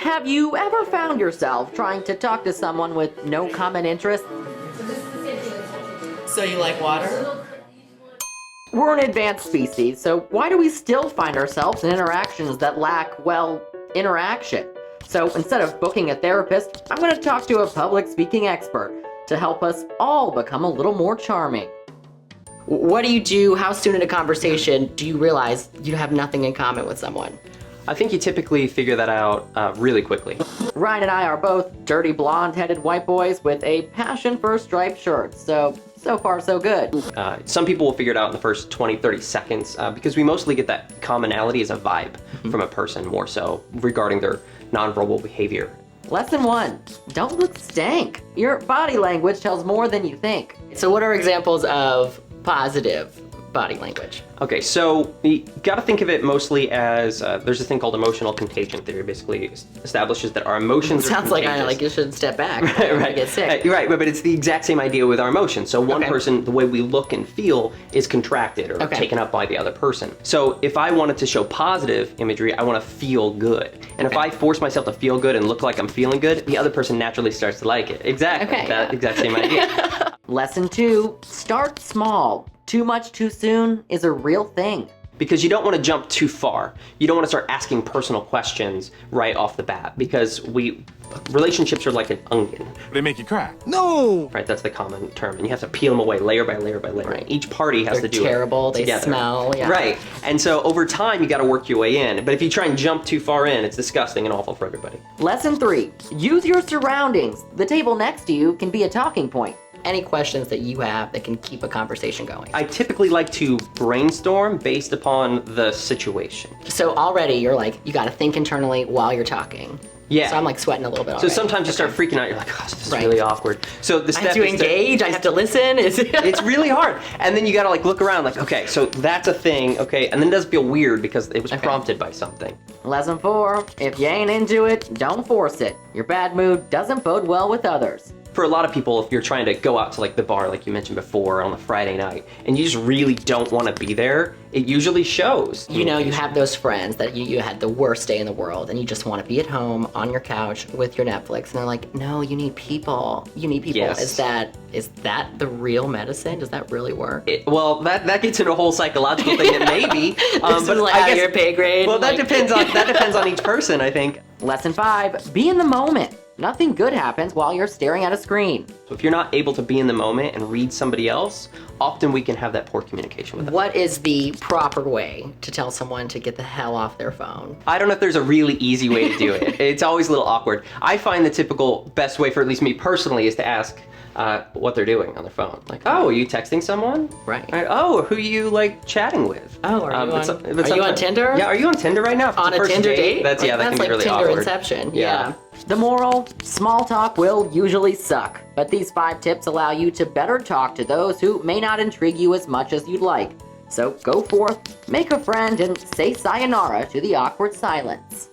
Have you ever found yourself trying to talk to someone with no common interest? So you like water? We're an advanced species, so why do we still find ourselves in interactions that lack, well, interaction? So instead of booking a therapist, I'm going to talk to a public speaking expert to help us all become a little more charming. What do you do? How soon in a conversation do you realize you have nothing in common with someone? I think you typically figure that out really quickly. Ryan and I are both dirty blonde-headed white boys with a passion for striped shirts, so far so good. Some people will figure it out in the first 20, 30 seconds because we mostly get that commonality as a vibe from a person more so regarding their nonverbal behavior. Lesson 1, don't look stank. Your body language tells more than you think. So what are examples of positive body language? Okay, so you gotta think of it mostly as, there's a thing called emotional contagion theory, basically establishes that our emotions Sounds are like contagious. you should step back. Right. Get sick. You're right, but it's the exact same idea with our emotions. So one person, the way we look and feel is contracted or taken up by the other person. So if I wanted to show positive imagery, I want to feel good. And if I force myself to feel good and look like I'm feeling good, the other person naturally starts to like it. Exactly. That exact same idea. Lesson 2, start small. Too much too soon is a real thing. Because you don't want to jump too far. You don't want to start asking personal questions right off the bat because relationships are like an onion. They make you cry. No! Right, that's the common term. And you have to peel them away layer by layer by layer. Right. Each party has to do terrible, it together. They smell, yeah. Right, and so over time you got to work your way in. But if you try and jump too far in, it's disgusting and awful for everybody. Lesson 3, use your surroundings. The table next to you can be a talking point. Any questions that you have that can keep a conversation going? I typically like to brainstorm based upon the situation. So already you're like, you got to think internally while you're talking. Yeah. So I'm like sweating a little bit So already. sometimes you start freaking out. You're like, oh, this is really awkward. So the step I have to engage. I have to listen. It's really hard. And then you got to like look around like, okay, so that's a thing. Okay. And then it does feel weird because it was prompted by something. Lesson 4, if you ain't into it, don't force it. Your bad mood doesn't bode well with others. For a lot of people, if you're trying to go out to like the bar, like you mentioned before, on a Friday night, and you just really don't want to be there, it usually shows. You know, you have those friends that you had the worst day in the world, and you just want to be at home on your couch with your Netflix, and they're like, no, you need people. You need people. Yes. Is that the real medicine? Does that really work? Well, that gets into a whole psychological thing that maybe. This is like out of your pay grade. Well, that depends on each person, I think. Lesson 5, be in the moment. Nothing good happens while you're staring at a screen. So if you're not able to be in the moment and read somebody else, often we can have that poor communication with them. What is the proper way to tell someone to get the hell off their phone? I don't know if there's a really easy way to do it. It's always a little awkward. I find the typical best way for at least me personally is to ask what they're doing on their phone. Like, oh, are you texting someone? Right. Oh, who are you like chatting with? Oh, are you on Tinder? Yeah, are you on Tinder right now? On a Tinder date? That can be like really Tinder awkward. Inception. Yeah. The moral, small talk will usually suck, but these 5 tips allow you to better talk to those who may not intrigue you as much as you'd like. So go forth, make a friend, and say sayonara to the awkward silence.